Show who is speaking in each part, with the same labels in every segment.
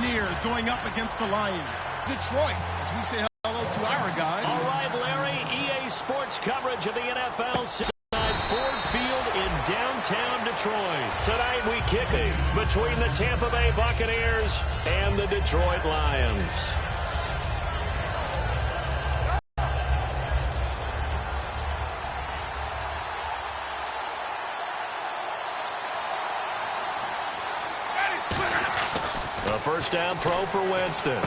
Speaker 1: Buccaneers going up against the Lions.
Speaker 2: Detroit, as we say hello to our guy.
Speaker 3: All right, Larry, EA Sports coverage of the NFL Ford Field in downtown Detroit. Tonight we kick it between the Tampa Bay Buccaneers and the Detroit Lions. A first down throw for Winston.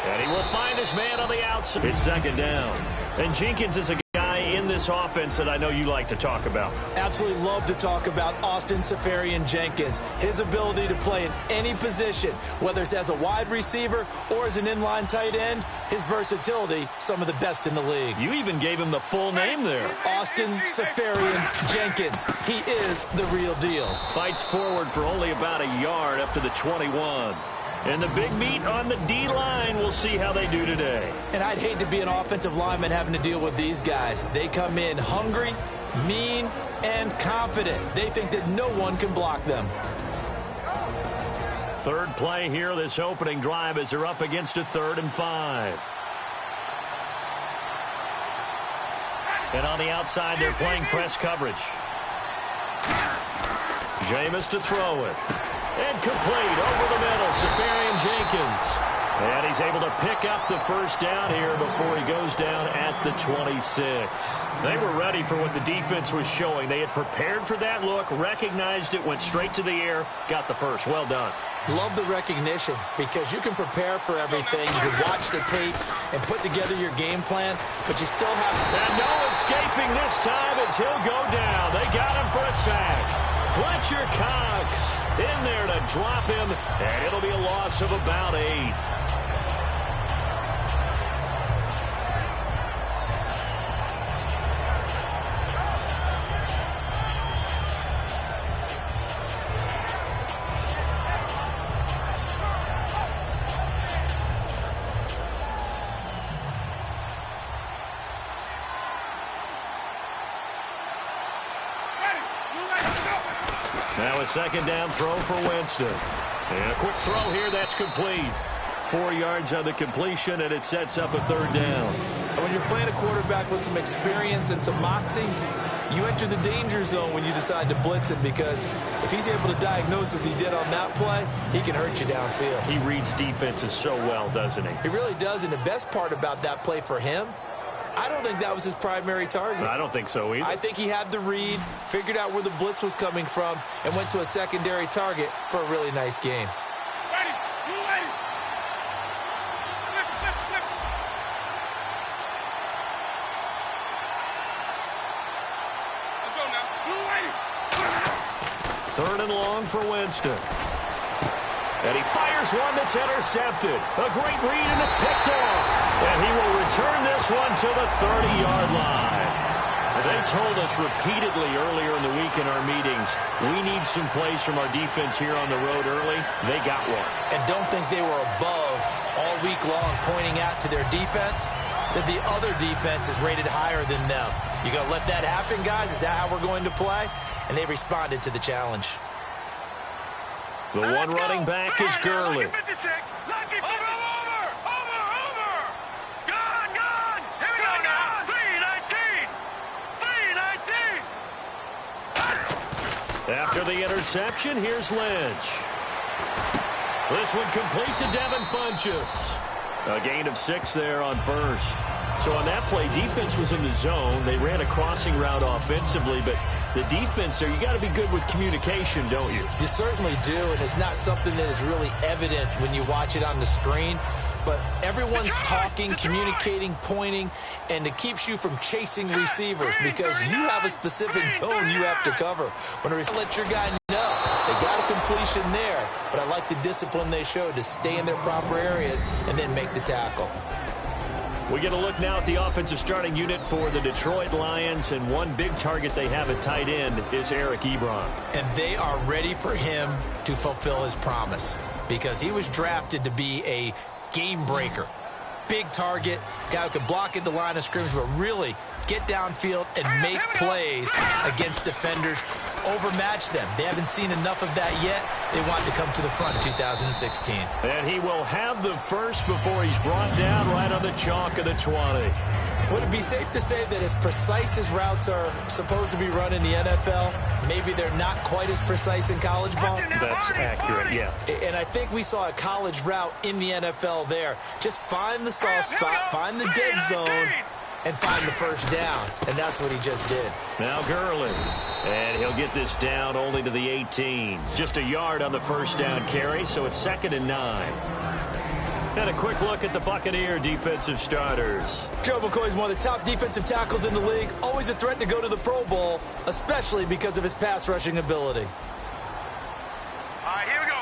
Speaker 3: And he will find his man on the outside. It's second down. And Jenkins is a guy in this offense that I know you like to talk about.
Speaker 4: Absolutely love to talk about Austin Seferian-Jenkins. His ability to play in any position, whether it's as a wide receiver or as an inline tight end, his versatility, some of the best in the league.
Speaker 3: You even gave him the full name there.
Speaker 4: Austin Seferian-Jenkins. He is the real deal.
Speaker 3: Fights forward for only about a yard up to the 21. And the big meat on the D-line. We'll see how they do today.
Speaker 4: And I'd hate to be an offensive lineman having to deal with these guys. They come in hungry, mean, and confident. They think that no one can block them.
Speaker 3: Third play here, this opening drive, as they're up against a 3rd and 5. And on the outside, they're playing press coverage. Jameis to throw it. And complete over the middle, Seferian-Jenkins. And he's able to pick up the first down here before he goes down at the 26. They were ready for what the defense was showing. They had prepared for that look, recognized it, went straight to the air, got the first. Well done.
Speaker 4: Love the recognition because you can prepare for everything. You can watch the tape and put together your game plan, but you still have to...
Speaker 3: And no escaping this time as he'll go down. They got him for a sack. Fletcher Cox in there to drop him, and it'll be a loss of about 8. Now a second down throw for Winston. And a quick throw here, that's complete. 4 yards on the completion, and it sets up a 3rd down.
Speaker 4: When you're playing a quarterback with some experience and some moxie, you enter the danger zone when you decide to blitz him, because if he's able to diagnose as he did on that play, he can hurt you downfield.
Speaker 3: He reads defenses so well, doesn't he?
Speaker 4: He really does, and the best part about that play for him, I don't think that was his primary target.
Speaker 3: I don't think so either.
Speaker 4: I think he had the read, figured out where the blitz was coming from, and went to a secondary target for a really nice game.
Speaker 1: Ready, you ready? Flip, flip, flip. Let's go now. You ready?
Speaker 3: 3rd and long for Winston. And he fires one that's intercepted. A great read, and it's picked off. And he will return this one to the 30-yard line. They told us repeatedly earlier in the week in our meetings, we need some plays from our defense here on the road early. They got one.
Speaker 4: And don't think they were above all week long pointing out to their defense that the other defense is rated higher than them. You going to let that happen, guys? Is that how we're going to play? And they responded to the challenge.
Speaker 3: The one running back is Gurley. After the interception, here's Lynch. This one complete to Devin Funchess. A gain of 6 there on first. So on that play, defense was in the zone. They ran a crossing route offensively, but the defense there, you got to be good with communication, don't you?
Speaker 4: You certainly do, and it's not something that is really evident when you watch it on the screen. But everyone's talking, communicating, pointing, and it keeps you from chasing receivers because you have a specific zone you have to cover. When a receiver let your guy know they got a completion there, but I like the discipline they showed to stay in their proper areas and then make the tackle.
Speaker 3: We get a look now at the offensive starting unit for the Detroit Lions, and one big target they have at tight end is Eric Ebron.
Speaker 4: And they are ready for him to fulfill his promise because he was drafted to be a game breaker. Big target, guy who could block at the line of scrimmage, but really get downfield and make plays against defenders, overmatch them. They haven't seen enough of that yet. They want to come to the front in 2016.
Speaker 3: And he will have the first before he's brought down right on the chalk of the 20.
Speaker 4: Would it be safe to say that as precise as routes are supposed to be run in the NFL, maybe they're not quite as precise in college ball?
Speaker 3: That's accurate, yeah.
Speaker 4: And I think we saw a college route in the NFL there. Just find the soft spot, find the dead zone, and find the first down. And that's what he just did.
Speaker 3: Now Gurley. And he'll get this down only to the 18. Just a yard on the first down carry, so it's 2nd and 9. And a quick look at the Buccaneer defensive starters.
Speaker 4: Joe McCoy's one of the top defensive tackles in the league. Always a threat to go to the Pro Bowl, especially because of his pass rushing ability.
Speaker 1: All right, here we go.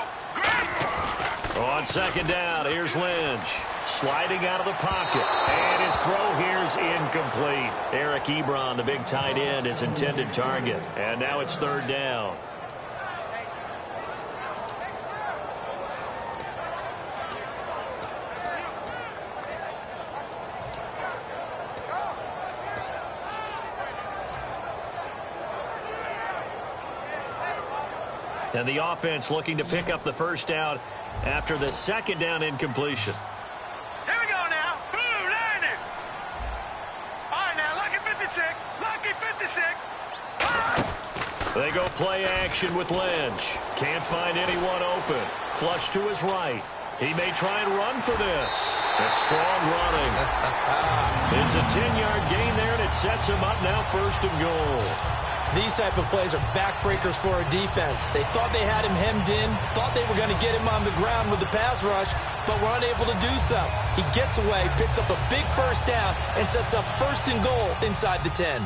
Speaker 3: On 2nd down, here's Lynch. Sliding out of the pocket. And his throw here's incomplete. Eric Ebron, the big tight end, his intended target. And now it's 3rd down. And the offense looking to pick up the first down after the 2nd down incompletion.
Speaker 1: Here we go now. Blue landing. All right, now, lucky 56. Lucky 56.
Speaker 3: They go play action with Lynch. Can't find anyone open. Flush to his right. He may try and run for this. A strong running. It's a 10-yard gain there, and it sets him up now 1st and goal.
Speaker 4: These type of plays are backbreakers for a defense. They thought they had him hemmed in, thought they were going to get him on the ground with the pass rush, but were unable to do so. He gets away, picks up a big first down, and sets up 1st and goal inside the 10.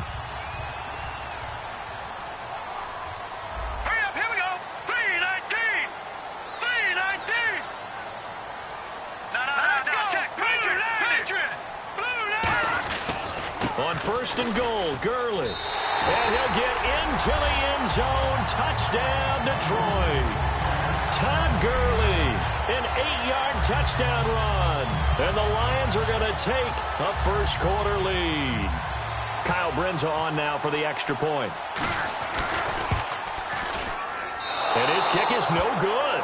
Speaker 1: Hurry up, here we go. 319. 319. No, let's go. Check. Patriot. Blue line.
Speaker 3: On 1st and goal, Gurley. And he'll get into the end zone. Touchdown, Detroit. Todd Gurley, an 8-yard touchdown run. And the Lions are going to take a first-quarter lead. Kyle Brinza on now for the extra point. And his kick is no good.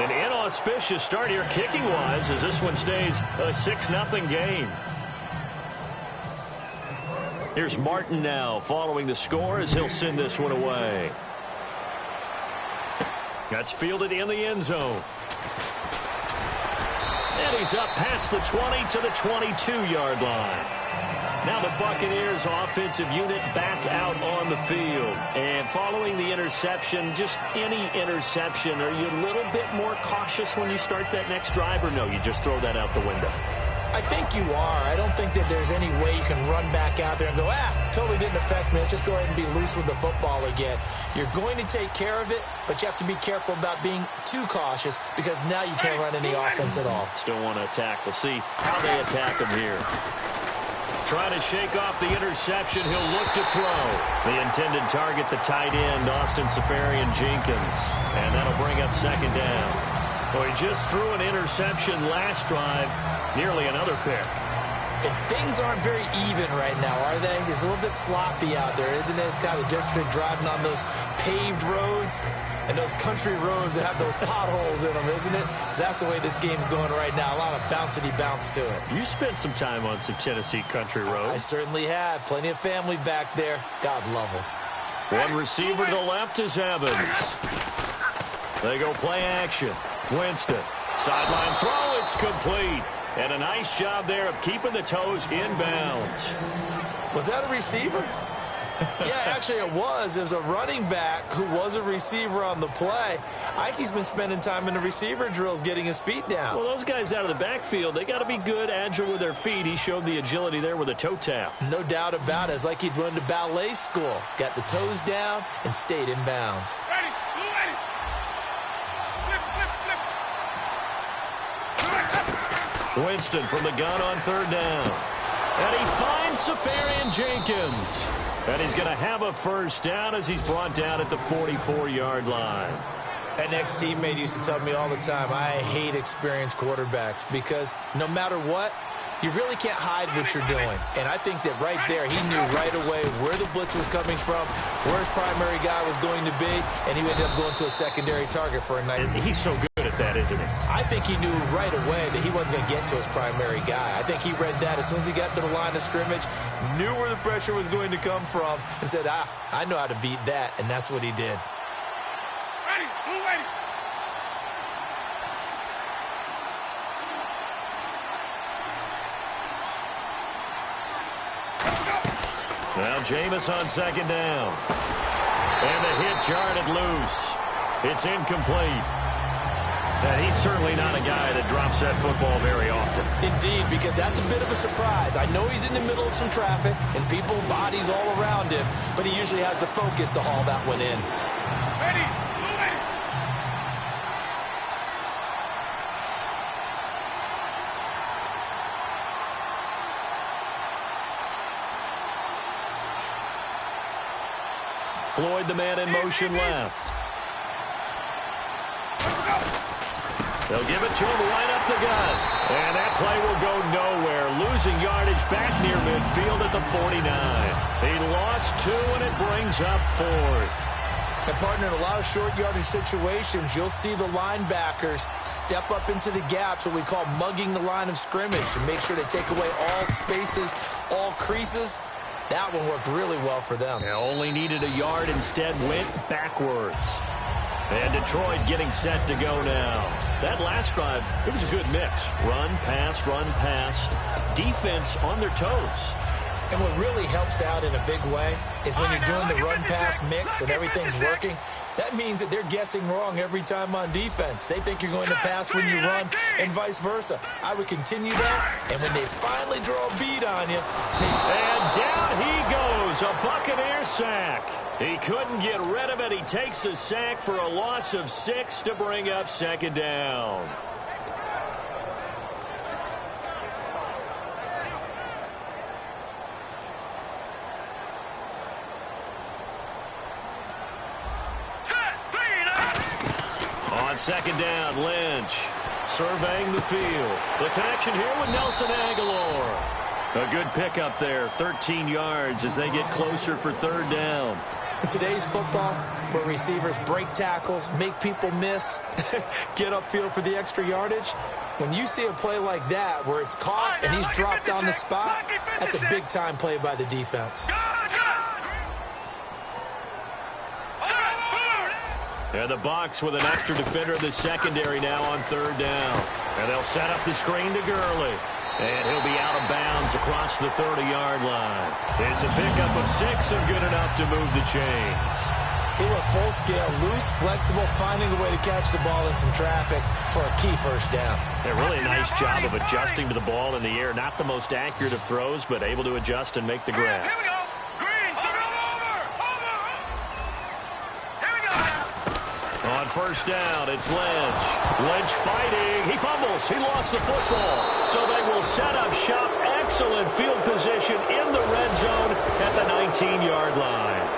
Speaker 3: An inauspicious start here kicking-wise as this one stays a 6-0 game. Here's Martin now following the score as he'll send this one away. That's fielded in the end zone. And he's up past the 20 to the 22-yard line. Now the Buccaneers offensive unit back out on the field. And following the interception, just any interception, are you a little bit more cautious when you start that next drive, or no, you just throw that out the window?
Speaker 4: I think you are. I don't think that there's any way you can run back out there and go, totally didn't affect me. Let's just go ahead and be loose with the football again. You're going to take care of it, but you have to be careful about being too cautious because now you can't run any offense at all.
Speaker 3: Still want to attack. We'll see how they attack him here. Trying to shake off the interception. He'll look to throw. The intended target, the tight end, Austin Seferian-Jenkins. And that'll bring up 2nd down. Well, he just threw an interception last drive. Nearly another pick.
Speaker 4: And things aren't very even right now, are they? It's a little bit sloppy out there, isn't it? It's kind of the difference between driving on those paved roads and those country roads that have those potholes in them, isn't it? 'Cause that's the way this game's going right now. A lot of bouncy bounce to it.
Speaker 3: You spent some time on some Tennessee country roads.
Speaker 4: I certainly have. Plenty of family back there. God love them.
Speaker 3: One receiver to the left is Evans. They go play action. Winston. Sideline throw. It's complete. And a nice job there of keeping the toes in bounds.
Speaker 4: Was that a receiver? Yeah, actually it was. It was a running back who was a receiver on the play. I think he's been spending time in the receiver drills getting his feet down.
Speaker 3: Well, those guys out of the backfield, they got to be good, agile with their feet. He showed the agility there with a toe tap.
Speaker 4: No doubt about it. It's like he'd run to ballet school. Got the toes down and stayed in bounds.
Speaker 1: Ready. Blue ready. Flip.
Speaker 3: Winston from the gun on 3rd down. And he finds Seferian-Jenkins. And he's going to have a first down as he's brought down at the 44-yard line.
Speaker 4: An ex-teammate used to tell me all the time, I hate experienced quarterbacks because no matter what, you really can't hide what you're doing. And I think that right there, he knew right away where the blitz was coming from, where his primary guy was going to be, and he ended up going to a secondary target for a night.
Speaker 3: And he's so good at that, isn't he?
Speaker 4: I think he knew right away that he wasn't going to get to his primary guy. I think he read that as soon as he got to the line of scrimmage, knew where the pressure was going to come from, and said, I know how to beat that, and that's what he did.
Speaker 1: Ready, who ready?
Speaker 3: Now Jameis on second down. And the hit jarred it loose. It's incomplete. And he's certainly not a guy that drops that football very often.
Speaker 4: Indeed, because that's a bit of a surprise. I know he's in the middle of some traffic and people, bodies all around him, but he usually has the focus to haul that one in.
Speaker 1: Ready, who ready?
Speaker 3: Floyd, the man in motion left. They'll give it to him right up the gut. And that play will go nowhere. Losing yardage back near midfield at the 49. He lost 2, and it brings up 4th.
Speaker 4: And, partner, in a lot of short yardage situations, you'll see the linebackers step up into the gaps, what we call mugging the line of scrimmage, to make sure they take away all spaces, all creases. That one worked really well for them.
Speaker 3: They only needed a yard, instead went backwards. And Detroit getting set to go now. That last drive, it was a good mix. Run, pass, defense on their toes.
Speaker 4: And what really helps out in a big way is when you're doing the run-pass mix and everything's working, that means that they're guessing wrong every time on defense. They think you're going to pass when you run and vice versa. I would continue that, and when they finally draw a bead on you.
Speaker 3: And down he goes, a Buccaneer sack. He couldn't get rid of it. He takes a sack for a loss of 6 to bring up second down. On second down, Lynch surveying the field. The connection here with Nelson Aguilar. A good pickup there, 13 yards as they get closer for third down.
Speaker 4: In today's football, where receivers break tackles, make people miss, get upfield for the extra yardage, when you see a play like that where it's caught and he's dropped on the spot, that's a big-time play by the defense.
Speaker 3: And the Bucs with an extra defender in the secondary now on third down. And they'll set up the screen to Gurley. And he'll be out of bounds across the 30-yard line. It's a pickup of 6 and good enough to move the chains.
Speaker 4: He went full scale, loose, flexible, finding a way to catch the ball in some traffic for a key first down.
Speaker 3: A really nice job of adjusting to the ball in the air. Not the most accurate of throws, but able to adjust and make the grab.
Speaker 1: Here we go. Green, over. Here we go.
Speaker 3: On first down, it's Lynch. Lynch fighting. He fumbles. He lost the football. So they will set up shop. Excellent field position in the red zone at the 19-yard line.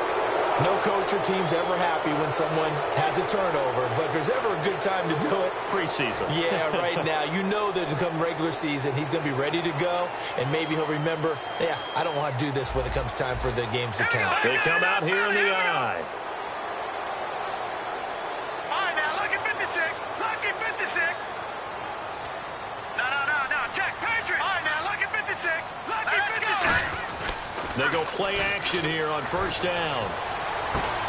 Speaker 4: No coach or team's ever happy when someone has a turnover, but if there's ever a good time to do it,
Speaker 3: preseason.
Speaker 4: Yeah, right now. You know that come regular season, he's going to be ready to go, and maybe he'll remember, yeah, I don't want to do this when it comes time for the games to count.
Speaker 3: They come out here in the eye.
Speaker 1: All right, now, look at 56. Look at 56. No. Check. Patriot. All right, now, look at 56. Look at 56.
Speaker 3: They go play action here on first down.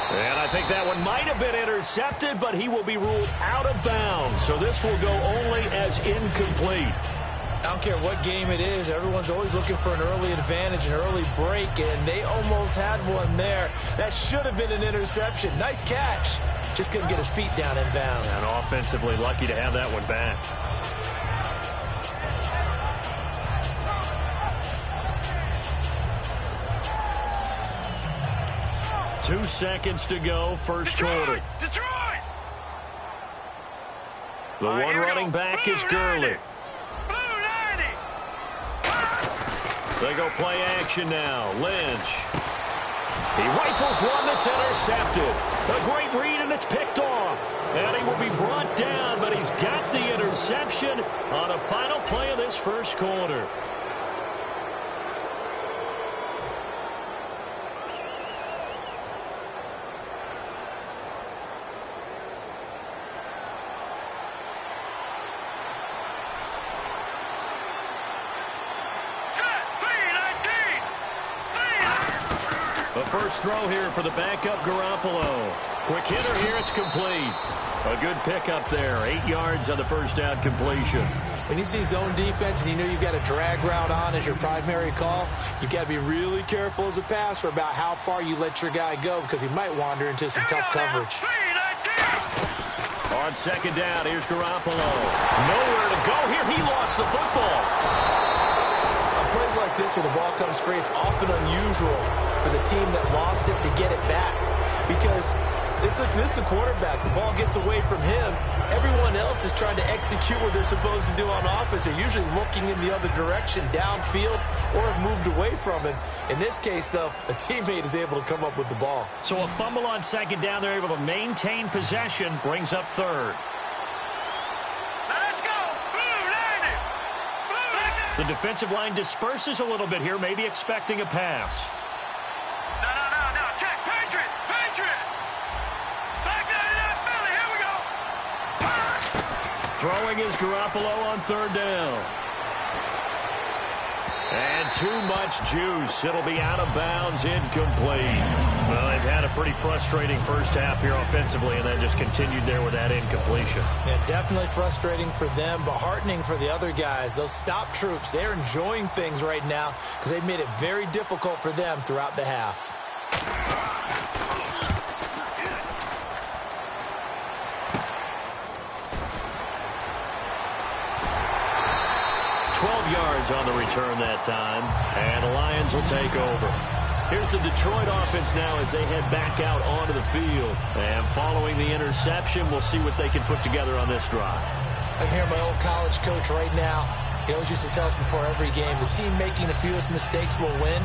Speaker 3: And I think that one might have been intercepted, but he will be ruled out of bounds. So this will go only as incomplete.
Speaker 4: I don't care what game it is. Everyone's always looking for an early advantage, an early break, and they almost had one there. That should have been an interception. Nice catch. Just couldn't get his feet down in bounds.
Speaker 3: And offensively lucky to have that one back. Two seconds to go, first quarter.
Speaker 1: Detroit!
Speaker 3: The one running back is Gurley.
Speaker 1: Blue 90!
Speaker 3: They go play action now. Lynch. He rifles one that's intercepted. A great read, and it's picked off. And he will be brought down, but he's got the interception on a final play of this first quarter. first throw here for the backup Garoppolo. Quick hitter here, it's complete. A good pickup there, 8 yards on the first down completion.
Speaker 4: When you see zone defense and you know you've got a drag route on as your primary call, you've got to be really careful as a passer about how far you let your guy go because he might wander into some tough coverage.
Speaker 3: On second down, here's Garoppolo. Nowhere to go here. He lost the football.
Speaker 4: On plays like this where the ball comes free, it's often unusual for the team that lost it to get it back because this is the quarterback. The ball gets away from him. Everyone else is trying to execute what they're supposed to do on offense. They're usually looking in the other direction, downfield, or have moved away from him. In this case, though, a teammate is able to come up with the ball.
Speaker 3: So a fumble on second down. They're able to maintain possession. Brings up third.
Speaker 1: Let's go.
Speaker 3: The defensive line disperses a little bit here, maybe expecting a pass.
Speaker 1: No. Check. Patriot. Back down to that Philly. Here we go.
Speaker 3: Throwing is Garoppolo on third down. And too much juice. It'll be out of bounds, incomplete. Well, they've had a pretty frustrating first half here offensively and then just continued there with that incompletion.
Speaker 4: Yeah, definitely frustrating for them, but heartening for the other guys. Those stop troops, they're enjoying things right now because they've made it very difficult for them throughout the half.
Speaker 3: 12 yards on the return that time, and the Lions will take over. Here's the Detroit offense now as they head back out onto the field. And following the interception, we'll see what they can put together on this drive.
Speaker 4: I can hear my old college coach right now. He always used to tell us before every game, the team making the fewest mistakes will win.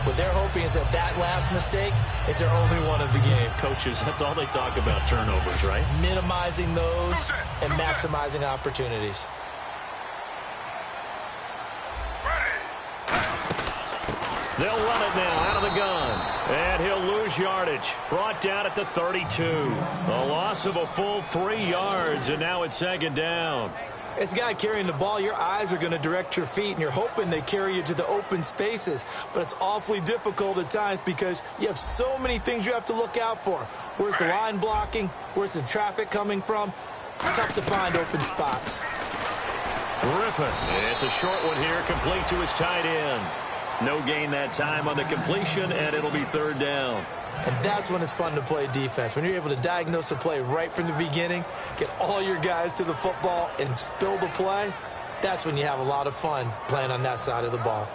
Speaker 4: What they're hoping is that last mistake is their only one of the game.
Speaker 3: Coaches, that's all they talk about, turnovers, right?
Speaker 4: Minimizing those and maximizing opportunities.
Speaker 3: They'll run it now out of the gun. And he'll lose yardage. Brought down at the 32. A loss of a full 3 yards, and now it's second down.
Speaker 4: As a guy carrying the ball, your eyes are going to direct your feet, and you're hoping they carry you to the open spaces. But it's awfully difficult at times because you have so many things you have to look out for. Where's the line blocking? Where's the traffic coming from? Tough to find open spots.
Speaker 3: Griffin. It's a short one here, complete to his tight end. No gain that time on the completion, and it'll be third down.
Speaker 4: And that's when it's fun to play defense. When you're able to diagnose a play right from the beginning, get all your guys to the football, and spill the play, that's when you have a lot of fun playing on that side of the ball.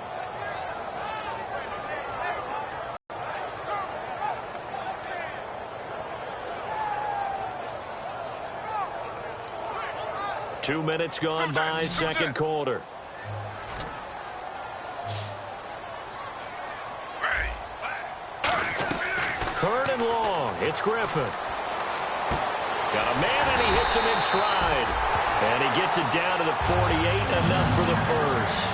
Speaker 3: Two minutes gone by, second quarter. Third and long. It's Griffin. Got a man, and he hits him in stride. And he gets it down to the 48, enough for the first.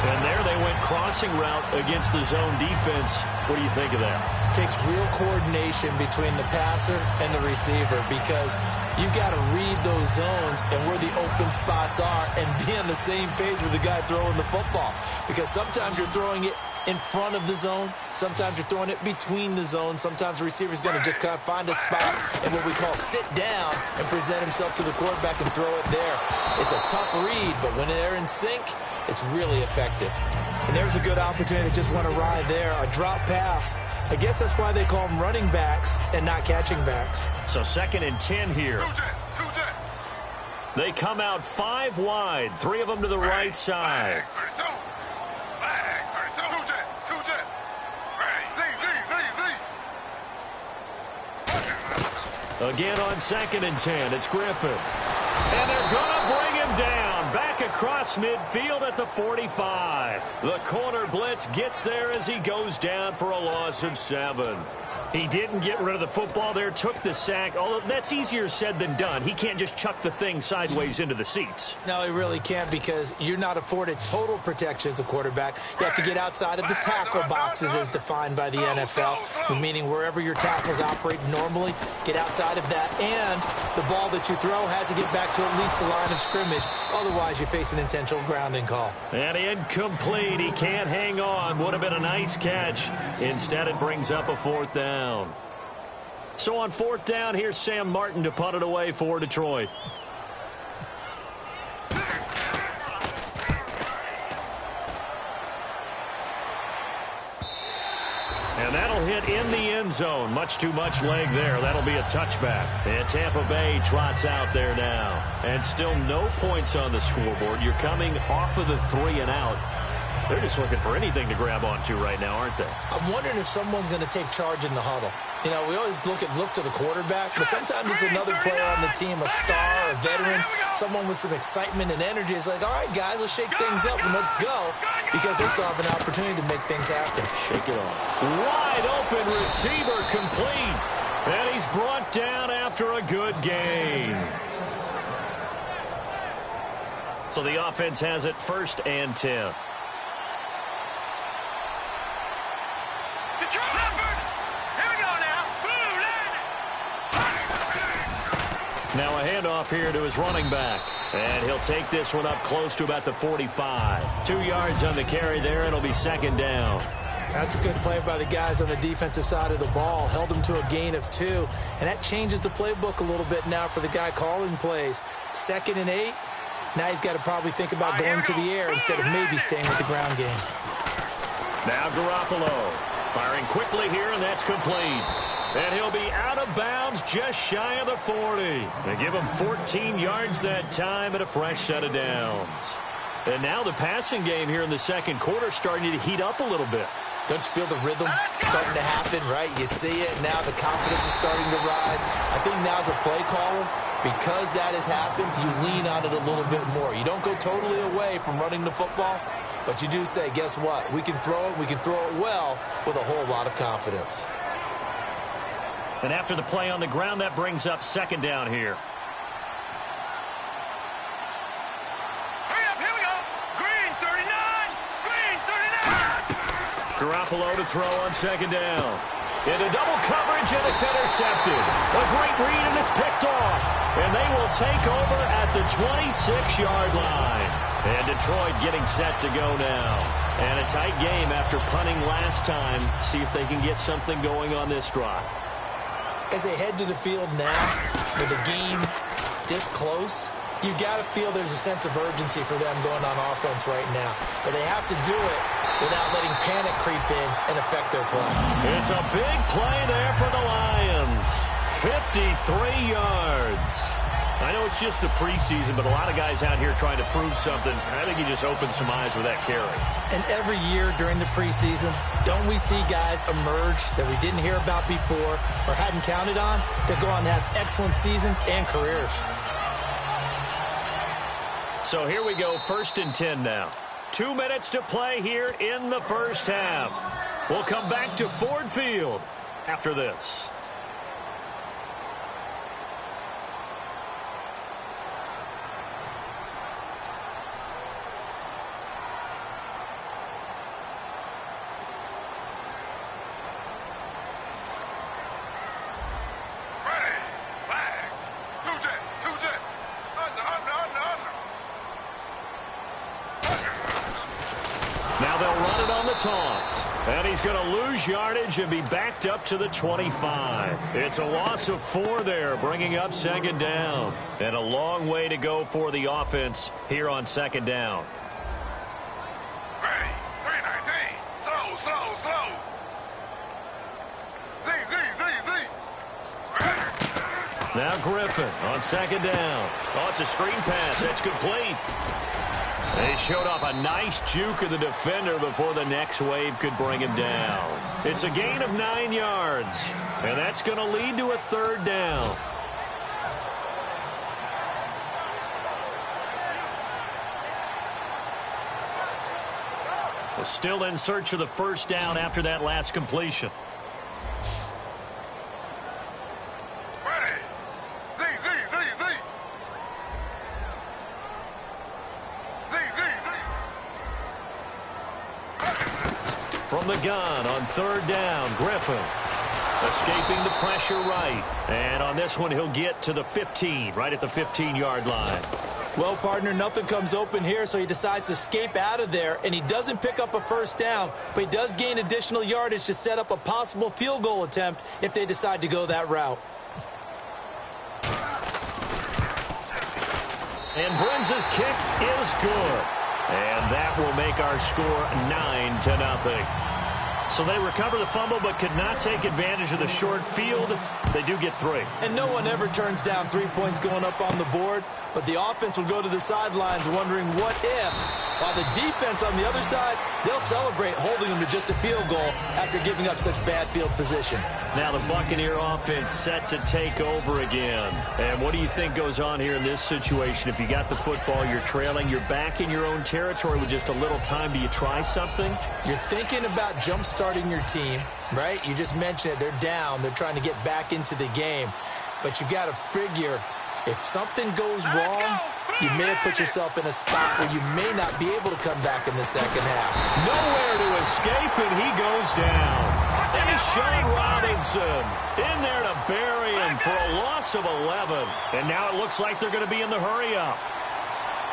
Speaker 3: And there they went crossing route against the zone defense. What do you think of that?
Speaker 4: Takes real coordination between the passer and the receiver because you've got to read those zones and where the open spots are and be on the same page with the guy throwing the football. Because sometimes you're throwing it in front of the zone. Sometimes you're throwing it between the zones. Sometimes the receiver's going to just kind of find a spot and what we call sit down and present himself to the quarterback and throw it there. It's a tough read, but when they're in sync, it's really effective. And there's a good opportunity to just want to ride there. A drop pass. I guess that's why they call them running backs and not catching backs.
Speaker 3: So 2nd and 10 here. They come out 5 wide, 3 of them to the right side. Again on 2nd and 10, it's Griffin. And they're going to bring him down, back across midfield at the 45. The corner blitz gets there as he goes down for a loss of 7. He didn't get rid of the football there, took the sack. Although that's easier said than done. He can't just chuck the thing sideways into the seats.
Speaker 4: No, he really can't, because you're not afforded total protection as a quarterback. You have to get outside of the tackle boxes as defined by the NFL, meaning wherever your tackles operate normally, get outside of that, and the ball that you throw has to get back to at least the line of scrimmage. Otherwise, you face an intentional grounding call.
Speaker 3: And incomplete. He can't hang on. Would have been a nice catch. Instead, it brings up a 4th down. So on 4th down, here's Sam Martin to punt it away for Detroit. And that'll hit in the end zone. Much too much leg there. That'll be a touchback. And Tampa Bay trots out there now. And still no points on the scoreboard. You're coming off of the 3 and out. They're just looking for anything to grab onto right now, aren't they?
Speaker 4: I'm wondering if someone's going to take charge in the huddle. You know, we always look to the quarterback, but sometimes it's another player on the team, a star, a veteran, someone with some excitement and energy. It's like, all right, guys, let's shake things up and let's go, because they still have an opportunity to make things happen.
Speaker 3: Shake it off. Wide open receiver complete. And he's brought down after a good gain. So the offense has it 1st and 10. Now a handoff here to his running back. And he'll take this one up close to about the 45. 2 yards on the carry there. It'll be 2nd down.
Speaker 4: That's a good play by the guys on the defensive side of the ball. Held him to a gain of 2. And that changes the playbook a little bit now for the guy calling plays. 2nd and 8. Now he's got to probably think about going to the air instead of maybe staying with the ground game.
Speaker 3: Now Garoppolo firing quickly here, and that's complete. And he'll be out of bounds just shy of the 40. They give him 14 yards that time and a fresh set of downs. And now the passing game here in the 2nd quarter starting to heat up a little bit.
Speaker 4: Don't you feel the rhythm starting to happen, right? You see it, now the confidence is starting to rise. I think now as a play caller, because that has happened, you lean on it a little bit more. You don't go totally away from running the football, but you do say, guess what? We can throw it well with a whole lot of confidence.
Speaker 3: And after the play on the ground, that brings up 2nd down here.
Speaker 1: Hurry up, here we go. Green 39. Green 39.
Speaker 3: Garoppolo to throw on 2nd down. Into double coverage, and it's intercepted. A great read, and it's picked off. And they will take over at the 26-yard line. And Detroit getting set to go now. And a tight game after punting last time. See if they can get something going on this drive.
Speaker 4: As they head to the field now, with the game this close, you've got to feel there's a sense of urgency for them going on offense right now. But they have to do it without letting panic creep in and affect their play.
Speaker 3: It's a big play there for the Lions. 53 yards. I know it's just the preseason, but a lot of guys out here trying to prove something. I think he just opened some eyes with that carry.
Speaker 4: And every year during the preseason, don't we see guys emerge that we didn't hear about before or hadn't counted on that go on to have excellent seasons and careers?
Speaker 3: So here we go, 1st and 10 now. 2 minutes to play here in the 1st half. We'll come back to Ford Field after this. Toss. And he's going to lose yardage and be backed up to the 25. It's a loss of 4 there, bringing up 2nd down. And a long way to go for the offense here on 2nd down.
Speaker 1: Ready. 319. Slow. Z.
Speaker 3: Now Griffin on 2nd down. Oh, it's a screen pass. That's complete. They showed off a nice juke of the defender before the next wave could bring him down. It's a gain of 9 yards, and that's going to lead to a 3rd down. Well, still in search of the 1st down after that last completion. From the gun on third down, Griffin. Escaping the pressure right. And on this one, he'll get to the 15, right at the 15-yard line.
Speaker 4: Well, partner, nothing comes open here, so he decides to escape out of there, and he doesn't pick up a first down, but he does gain additional yardage to set up a possible field goal attempt if they decide to go that route.
Speaker 3: And Brenz's kick is good. And that will make our score 9-0. So they recover the fumble but could not take advantage of the short field. They do get 3.
Speaker 4: And no one ever turns down 3 points going up on the board, but the offense will go to the sidelines wondering what if, while the defense on the other side, they'll celebrate holding them to just a field goal after giving up such bad field position.
Speaker 3: Now the Buccaneer offense set to take over again. And what do you think goes on here in this situation? If you got the football, you're trailing, you're back in your own territory with just a little time. Do you try something?
Speaker 4: You're thinking about jump-starting your team, right? You just mentioned it. They're down. They're trying to get back into the game. But you got to figure, if something goes wrong, you may have put yourself in a spot where you may not be able to come back in the second half.
Speaker 3: Nowhere to escape, and he goes down. And it's Sean Robinson in there to bury him for a loss of 11. And now it looks like they're going to be in the hurry-up.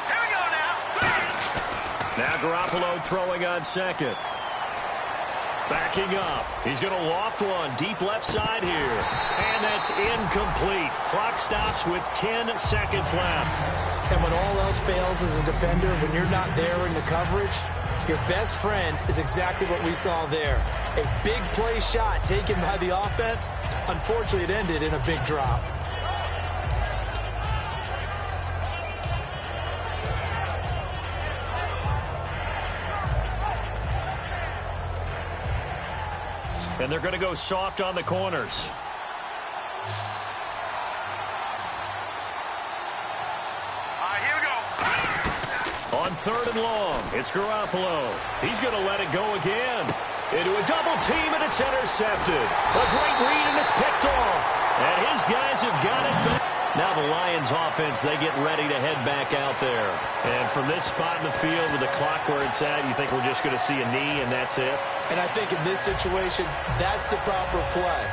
Speaker 1: Here we go now.
Speaker 3: Now Garoppolo throwing on second. Backing up. He's going to loft one deep left side here. And that's incomplete. Clock stops with 10 seconds left.
Speaker 4: And when all else fails as a defender, when you're not there in the coverage, your best friend is exactly what we saw there. A big play shot taken by the offense. Unfortunately, it ended in a big drop.
Speaker 3: And they're going to go soft on the corners.
Speaker 1: Here we go.
Speaker 3: On third and long, it's Garoppolo. He's going to let it go again. Into a double team, and it's intercepted. A great read, and it's picked off. And his guys have got it back. Now the Lions offense, they get ready to head back out there. And from this spot in the field with the clock where it's at, you think we're just going to see a knee and that's it?
Speaker 4: And I think in this situation, that's the proper play.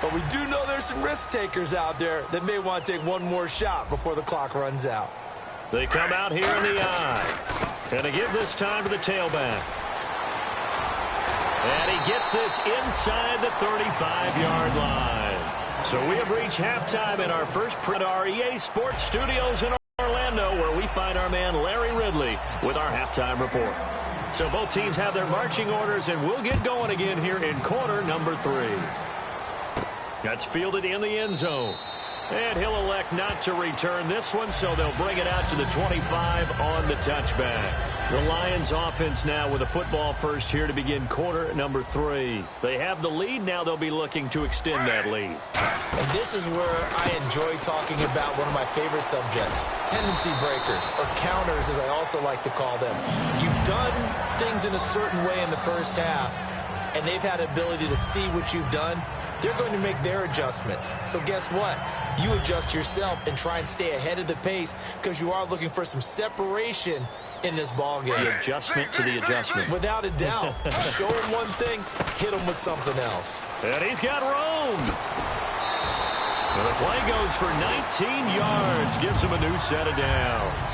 Speaker 4: But we do know there's some risk takers out there that may want to take one more shot before the clock runs out.
Speaker 3: They come out here in the eye. And they give this time to the tailback. And he gets this inside the 35-yard line. So we have reached halftime in our first print our EA Sports Studios in Orlando, where we find our man Larry Ridley with our halftime report. So both teams have their marching orders, and we'll get going again here in quarter number 3. That's fielded in the end zone. And he'll elect not to return this one, so they'll bring it out to the 25 on the touchback. The Lions offense now with a football first here to begin quarter number 3. They have the lead. Now they'll be looking to extend that lead.
Speaker 4: And this is where I enjoy talking about one of my favorite subjects, tendency breakers, or counters as I also like to call them. You've done things in a certain way in the first half, and they've had the ability to see what you've done. They're going to make their adjustments. So guess what? You adjust yourself and try and stay ahead of the pace because you are looking for some separation in this ball game.
Speaker 3: The adjustment to the adjustment.
Speaker 4: Without a doubt. Show him one thing, hit him with something else.
Speaker 3: And he's got room. And the play goes for 19 yards. Gives him a new set of downs.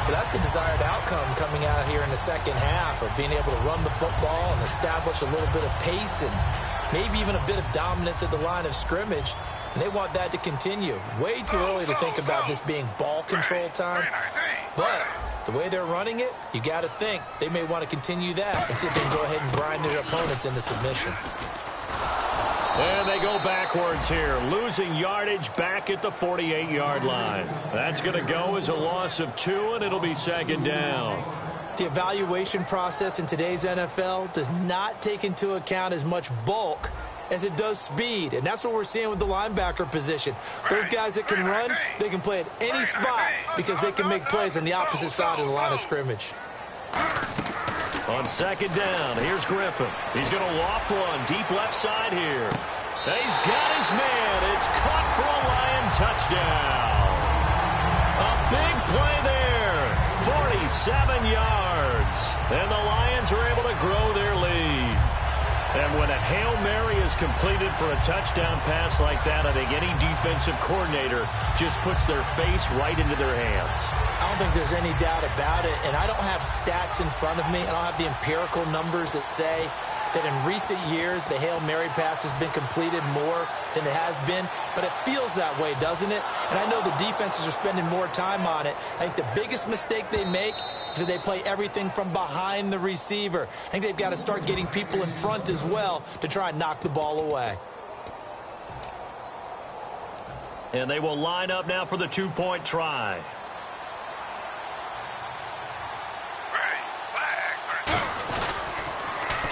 Speaker 4: But that's the desired outcome coming out here in the second half of being able to run the football and establish a little bit of pace and maybe even a bit of dominance at the line of scrimmage. And they want that to continue. Way too early to think about this being ball control time. But the way they're running it, you got to think they may want to continue that and see if they can go ahead and grind their opponents into submission.
Speaker 3: And they go backwards here, losing yardage back at the 48-yard line. That's going to go as a loss of 2, and it'll be second down.
Speaker 4: The evaluation process in today's NFL does not take into account as much bulk as it does speed, and that's what we're seeing with the linebacker position. Those guys that can run, they can play at any spot because they can make plays on the opposite side of the line of scrimmage.
Speaker 3: On second down, here's Griffin. He's going to loft one deep left side here. And he's got his man. It's caught for a Lion touchdown. A big play there. 47 yards. And the Lions are able to grow their lead. And when a Hail Mary is completed for a touchdown pass like that, I think any defensive coordinator just puts their face right into their hands.
Speaker 4: I don't think there's any doubt about it, and I don't have stats in front of me. I don't have the empirical numbers that say that in recent years the Hail Mary pass has been completed more than it has been, but it feels that way, doesn't it? And I know the defenses are spending more time on it. I think the biggest mistake they make is that they play everything from behind the receiver. I think they've got to start getting people in front as well to try and knock the ball away.
Speaker 3: And they will line up now for the two-point try.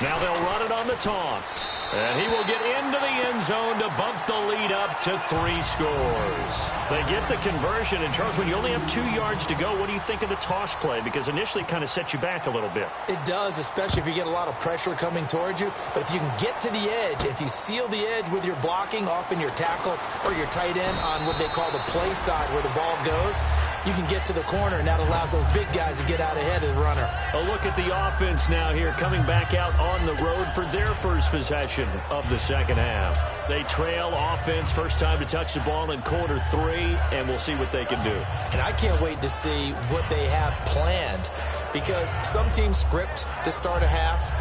Speaker 3: Now they'll run it on the toss. And he will get into the end zone to bump the lead up to 3 scores. They get the conversion. And, Charles, when you only have 2 yards to go, what do you think of the toss play? Because initially it kind of sets you back a little bit.
Speaker 4: It does, especially if you get a lot of pressure coming towards you. But if you can get to the edge, if you seal the edge with your blocking, often your tackle or your tight end on what they call the play side where the ball goes, you can get to the corner, and that allows those big guys to get out ahead of the runner.
Speaker 3: A look at the offense now here, coming back out on the road for their first possession of the second half. They trail offense, first time to touch the ball in quarter 3, and we'll see what they can do.
Speaker 4: And I can't wait to see what they have planned, because some teams script to start a half.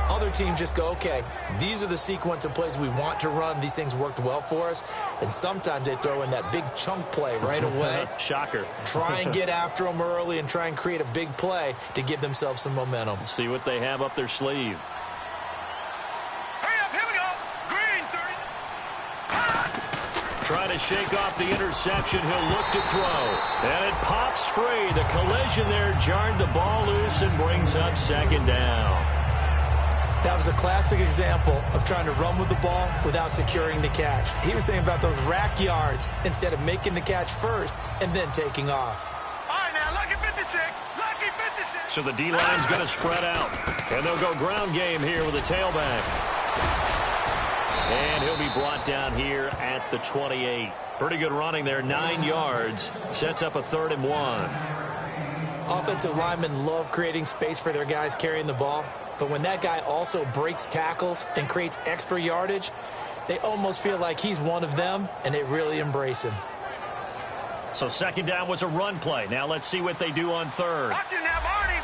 Speaker 4: Other teams just go, okay, these are the sequence of plays we want to run. These things worked well for us. And sometimes they throw in that big chunk play right away.
Speaker 3: Shocker.
Speaker 4: Try and get after them early and try and create a big play to give themselves some momentum.
Speaker 3: See what they have up their sleeve.
Speaker 1: Hurry up, here we go. Green, 30.
Speaker 3: Trying to shake off the interception. He'll look to throw. And it pops free. The collision there jarred the ball loose and brings up second down.
Speaker 4: That was a classic example of trying to run with the ball without securing the catch. He was thinking about those rack yards instead of making the catch first and then taking off.
Speaker 1: All right, now, lucky 56. Lucky 56.
Speaker 3: So the D-line's going to spread out. And they'll go ground game here with a tailback. And he'll be brought down here at the 28. Pretty good running there, 9 yards. Sets up a 3rd and 1.
Speaker 4: Offensive linemen love creating space for their guys carrying the ball. But when that guy also breaks tackles and creates extra yardage, they almost feel like he's one of them, and they really embrace him.
Speaker 3: So second down was a run play. Now let's see what they do on 3rd.
Speaker 1: Watch it now, Barney.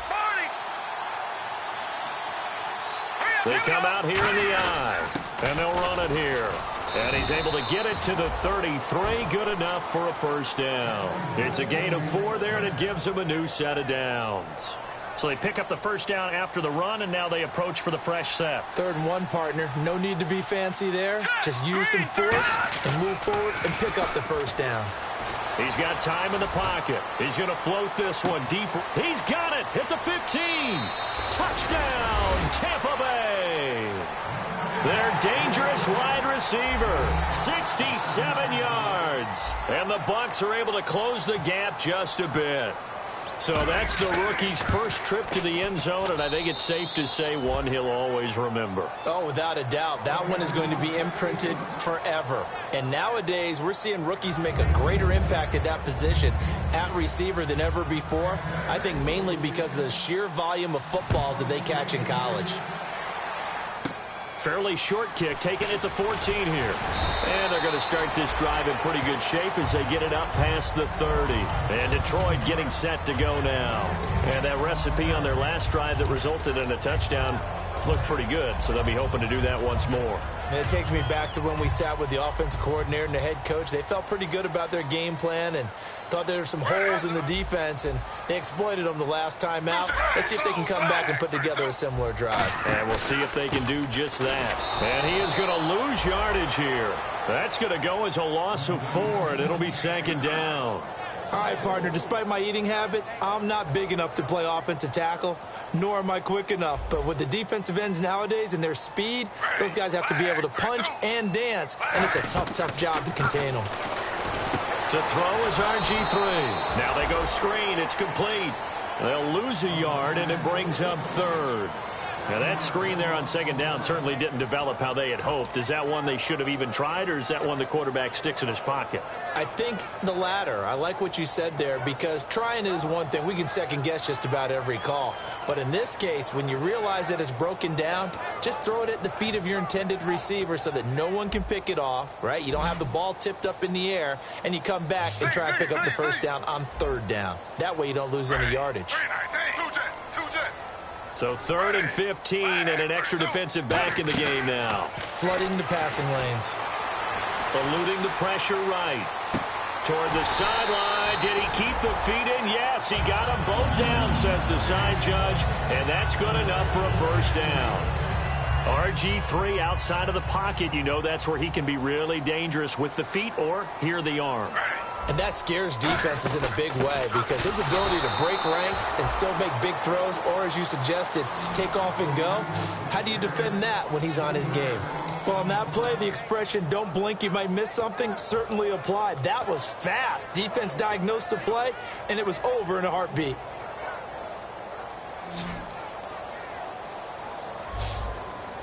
Speaker 3: They come out here in the eye, and they'll run it here. And he's able to get it to the 33. Good enough for a first down. It's a gain of 4 there, and it gives them a new set of downs. So they pick up the first down after the run, and now they approach for the fresh set.
Speaker 4: 3rd and 1, partner. No need to be fancy there. Just use some force and move forward and pick up the first down.
Speaker 3: He's got time in the pocket. He's going to float this one deep. He's got it. Hit the 15. Touchdown, Tampa Bay. Their dangerous wide receiver, 67 yards. And the Bucs are able to close the gap just a bit. So that's the rookie's first trip to the end zone, and I think it's safe to say one he'll always remember.
Speaker 4: Oh, without a doubt. That one is going to be imprinted forever. And nowadays, we're seeing rookies make a greater impact at that position at receiver than ever before. I think mainly because of the sheer volume of footballs that they catch in college.
Speaker 3: Fairly short kick, taken at the 14 here. And they're going to start this drive in pretty good shape as they get it up past the 30. And Detroit getting set to go now. And that recipe on their last drive that resulted in a touchdown looked pretty good, so they'll be hoping to do that once more.
Speaker 4: And it takes me back to when we sat with the offensive coordinator and the head coach. They felt pretty good about their game plan and thought there were some holes in the defense, and they exploited them the last time out. Let's see if they can come back and put together a similar drive.
Speaker 3: And we'll see if they can do just that. And he is going to lose yardage here. That's going to go as a loss of 4, and it'll be second down.
Speaker 4: All right, partner, despite my eating habits, I'm not big enough to play offensive tackle, nor am I quick enough. But with the defensive ends nowadays and their speed, those guys have to be able to punch and dance, and it's a tough, tough job to contain them.
Speaker 3: To throw is RG3. Now they go screen. It's complete. They'll lose a yard, and it brings up 3rd. Now, that screen there on second down certainly didn't develop how they had hoped. Is that one they should have even tried, or is that one the quarterback sticks in his pocket?
Speaker 4: I think the latter. I like what you said there, because trying it is one thing. We can second-guess just about every call. But in this case, when you realize that it's broken down, just throw it at the feet of your intended receiver so that no one can pick it off, right? You don't have the ball tipped up in the air, and you come back and try and pick up the first down on third down. That way you don't lose any yardage.
Speaker 3: So 3rd and 15 and an extra defensive back in the game now.
Speaker 4: Flooding the passing lanes.
Speaker 3: Eluding the pressure right. Toward the sideline. Did he keep the feet in? Yes, he got them both down, says the side judge. And that's good enough for a first down. RG3 outside of the pocket. You know that's where he can be really dangerous with the feet or here the arm.
Speaker 4: And that scares defenses in a big way, because his ability to break ranks and still make big throws, or as you suggested, take off and go, how do you defend that when he's on his game? Well, on that play, the expression, don't blink, you might miss something, certainly applied. That was fast. Defense diagnosed the play, and it was over in a heartbeat.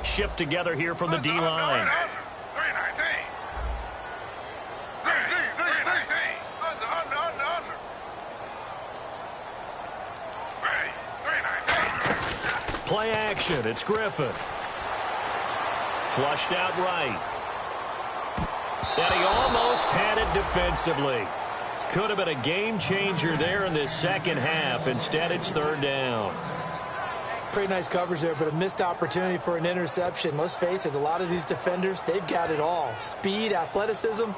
Speaker 3: Shift together here from the D-line. Play action. It's Griffin. Flushed out right. And he almost had it defensively. Could have been a game changer there in this second half. Instead, it's third down.
Speaker 4: Pretty nice coverage there, but a missed opportunity for an interception. Let's face it, a lot of these defenders, they've got it all. Speed, athleticism,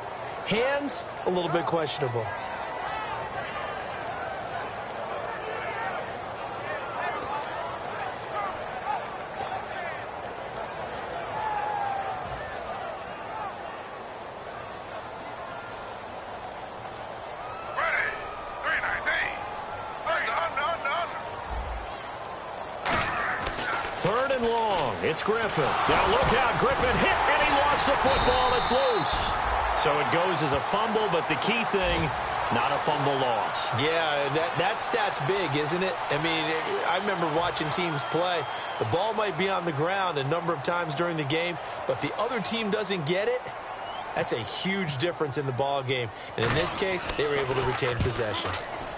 Speaker 4: hands, a little bit questionable.
Speaker 3: Third and long. It's Griffin. Now look out. Griffin hit, and he lost the football. It's loose. So it goes as a fumble, but the key thing, not a fumble loss.
Speaker 4: Yeah, that stat's big, isn't it? I mean, I remember watching teams play. The ball might be on the ground a number of times during the game, but the other team doesn't get it. That's a huge difference in the ball game. And in this case, they were able to retain possession.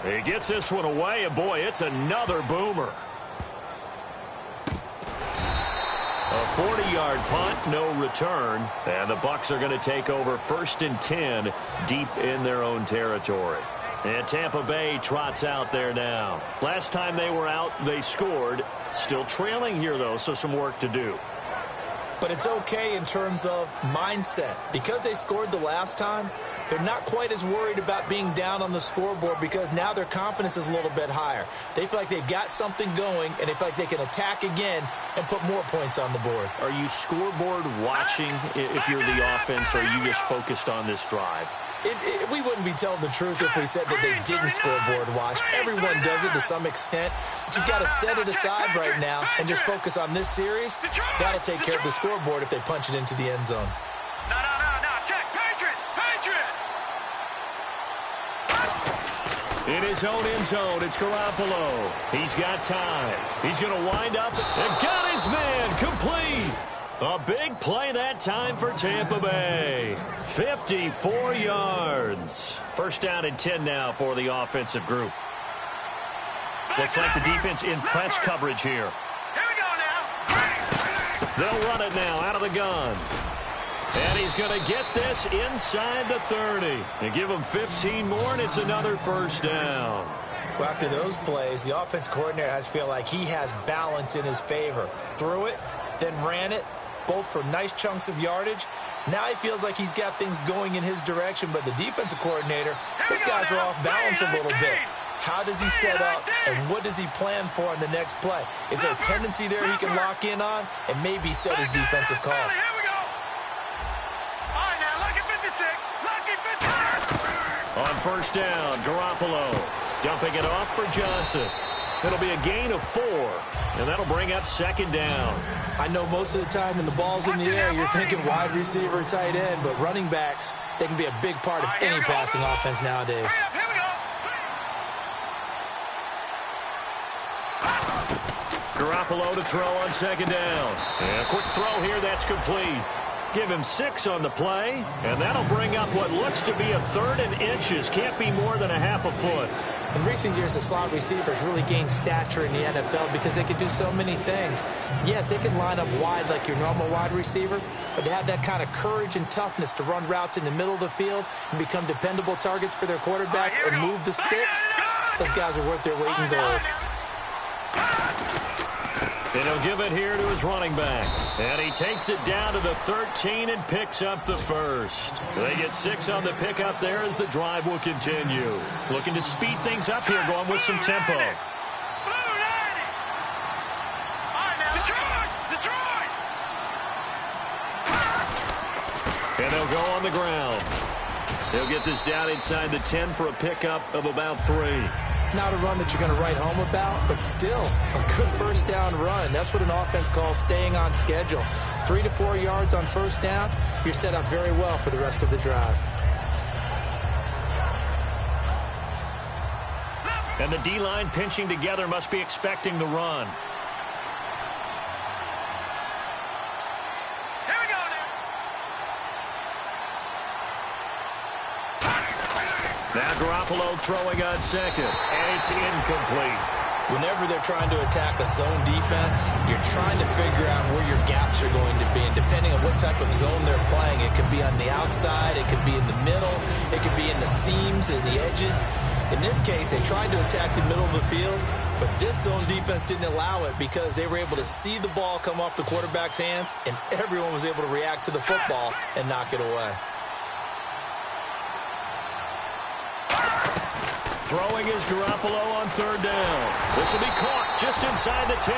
Speaker 3: He gets this one away, and boy, it's another boomer. A 40-yard punt, no return, and the Bucs are going to take over 1st and 10 deep in their own territory. And Tampa Bay trots out there now. Last time they were out, they scored. Still trailing here, though, so some work to do.
Speaker 4: But it's okay in terms of mindset. Because they scored the last time, they're not quite as worried about being down on the scoreboard, because now their confidence is a little bit higher. They feel like they've got something going, and they feel like they can attack again and put more points on the board.
Speaker 3: Are you scoreboard watching if you're the offense, or are you just focused on this drive?
Speaker 4: We wouldn't be telling the truth if we said that they didn't scoreboard watch. Everyone does it to some extent. But you've got to set it aside right now and just focus on this series. That'll take care of the scoreboard if they punch it into the end zone.
Speaker 1: No, check. Patriots!
Speaker 3: In his own end zone, it's Garoppolo. He's got time. He's going to wind up and got his man complete. A big play that time for Tampa Bay. 54 yards. 1st down and 10 now for the offensive group. Looks like the defense in press coverage here.
Speaker 1: Here we go now.
Speaker 3: They'll run it now out of the gun. And he's going to get this inside the 30. And give him 15 more, and it's another 1st down.
Speaker 4: Well, after those plays, the offense coordinator has to feel like he has balance in his favor. Threw it, then ran it, both for nice chunks of yardage. Now he feels like he's got things going in his direction, but the defensive coordinator, his guys are off balance a little bit. How does he set up, and what does he plan for on the next play? Is there a tendency there he can lock in on and maybe set his defensive call?
Speaker 1: Here we go. All right, now, lucky 56. Lucky 56.
Speaker 3: On 1st down, Garoppolo dumping it off for Johnson. It'll be a gain of 4, and that'll bring up 2nd down.
Speaker 4: I know most of the time when the ball's in the air, you're thinking wide receiver, tight end, but running backs, they can be a big part of any passing offense nowadays.
Speaker 1: Here we go.
Speaker 3: Garoppolo to throw on second down. And a quick throw here, that's complete. Give him 6 on the play, and that'll bring up what looks to be a 3rd and inches. Can't be more than a half a foot.
Speaker 4: In recent years, the slot receivers really gained stature in the NFL because they can do so many things. Yes, they can line up wide like your normal wide receiver, but to have that kind of courage and toughness to run routes in the middle of the field and become dependable targets for their quarterbacks and move the sticks, those guys are worth their weight in gold.
Speaker 3: And he'll give it here to his running back. And he takes it down to the 13 and picks up the first. They get 6 on the pickup there as the drive will continue. Looking to speed things up here, going with some tempo. And they'll go on the ground. They'll get this down inside the 10 for a pickup of about 3.
Speaker 4: Not a run that you're going to write home about, but still a good first down run. That's what an offense calls staying on schedule. 3 to 4 yards on first down, you're set up very well for the rest of the drive.
Speaker 3: And the D-line pinching together must be expecting the run. Now Garoppolo throwing on second, and it's incomplete.
Speaker 4: Whenever they're trying to attack a zone defense, you're trying to figure out where your gaps are going to be. And depending on what type of zone they're playing, it could be on the outside, it could be in the middle, it could be in the seams and the edges. In this case, they tried to attack the middle of the field, but this zone defense didn't allow it because they were able to see the ball come off the quarterback's hands, and everyone was able to react to the football and knock it away.
Speaker 3: Throwing is Garoppolo on third down. This will be caught just inside the 10.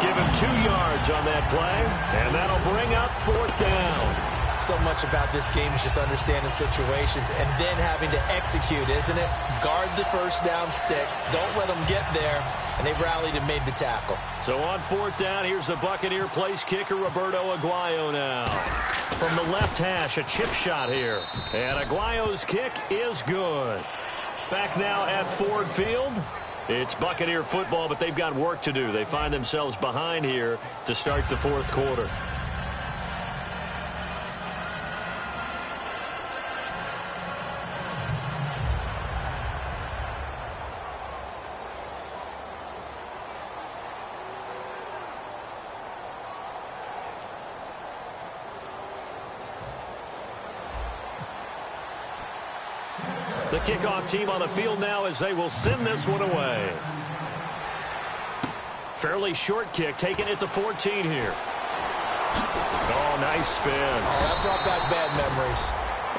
Speaker 3: Give him 2 yards on that play, and that'll bring up 4th down.
Speaker 4: So much about this game is just understanding situations and then having to execute, isn't it? Guard the first down sticks. Don't let them get there. And they rallied and made the tackle.
Speaker 3: So on 4th down, here's the Buccaneer place kicker, Roberto Aguayo now. From the left hash, a chip shot here. And Aguayo's kick is good. Back now at Ford Field. It's Buccaneer football, but they've got work to do. They find themselves behind here to start the 4th quarter. The kickoff team on the field now as they will send this one away. Fairly short kick taken at the 14 here. Oh, nice spin.
Speaker 4: Oh, that brought back bad memories.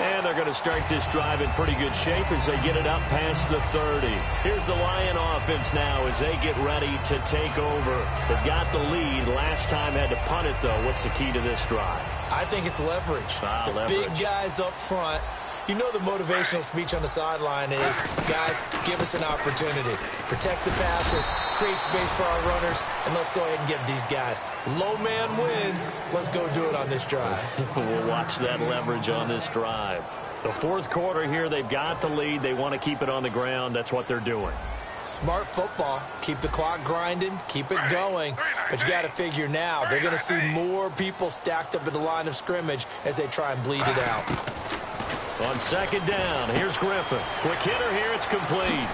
Speaker 3: And they're going to start this drive in pretty good shape as they get it up past the 30. Here's the Lion offense now as they get ready to take over. They've got the lead. Last time had to punt it, though. What's the key to this drive?
Speaker 4: I think it's leverage.
Speaker 3: Leverage.
Speaker 4: Big guys up front. You know the motivational speech on the sideline is, guys, give us an opportunity. Protect the passer, create space for our runners, and let's go ahead and give these guys. Low man wins. Let's go do it on this drive.
Speaker 3: We'll watch that leverage on this drive. The 4th quarter here, they've got the lead. They want to keep it on the ground. That's what they're doing.
Speaker 4: Smart football. Keep the clock grinding. Keep it going. But you got to figure now, they're going to see more people stacked up at the line of scrimmage as they try and bleed it out.
Speaker 3: On second down, here's Griffin. Quick hitter here, it's complete.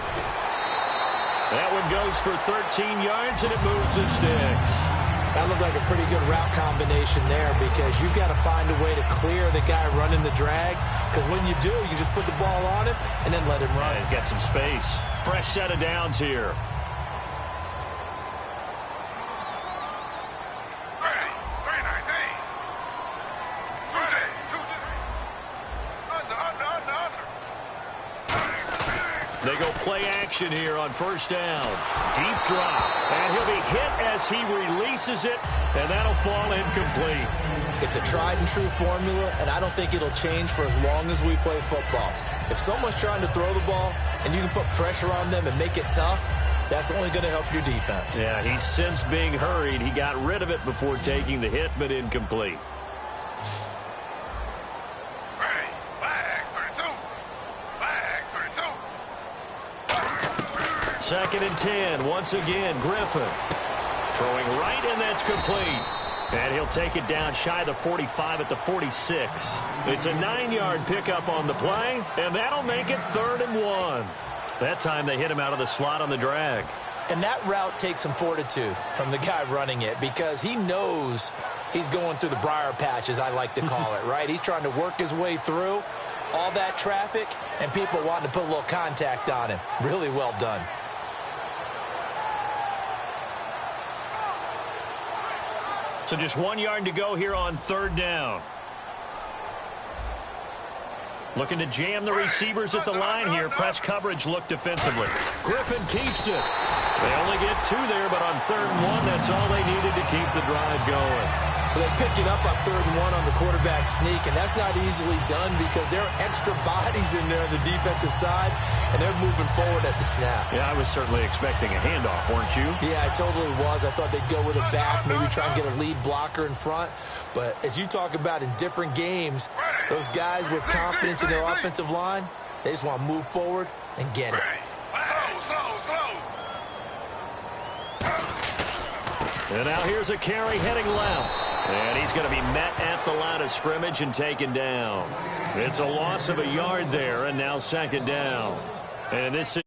Speaker 3: That one goes for 13 yards, and it moves the sticks.
Speaker 4: That looked like a pretty good route combination there because you've got to find a way to clear the guy running the drag because when you do, you just put the ball on him and then let him run.
Speaker 3: He's got some space. Fresh set of downs here. They go play action here on first down. Deep drop. And he'll be hit as he releases it, and that'll fall incomplete.
Speaker 4: It's a tried-and-true formula, and I don't think it'll change for as long as we play football. If someone's trying to throw the ball and you can put pressure on them and make it tough, that's only going to help your defense.
Speaker 3: Yeah, he's since being hurried. He got rid of it before taking the hit, but incomplete. Second and 10. Once again, Griffin. Throwing right, and that's complete. And he'll take it down shy of the 45 at the 46. It's a 9-yard pickup on the play, and that'll make it 3rd and 1. That time they hit him out of the slot on the drag.
Speaker 4: And that route takes some fortitude from the guy running it because he knows he's going through the briar patch, as I like to call it, right? He's trying to work his way through all that traffic and people wanting to put a little contact on him. Really well done.
Speaker 3: So just 1 yard to go here on 3rd down. Looking to jam the receivers at the line here. Press coverage look defensively. Griffin keeps it. They only get 2 there, but on 3rd and 1, that's all they needed to keep the drive going.
Speaker 4: They pick it up on 3rd and 1 on the quarterback sneak, and that's not easily done because there are extra bodies in there on the defensive side, and they're moving forward at the snap.
Speaker 3: Yeah, I was certainly expecting a handoff, weren't you?
Speaker 4: Yeah, I totally was. I thought they'd go with it back, maybe try and get a lead blocker in front. But as you talk about in different games, those guys with confidence in their offensive line, they just want to move forward and get it.
Speaker 3: And now here's a carry heading left. And he's going to be met at the line of scrimmage and taken down. It's a loss of a yard there, and now 2nd down. And in this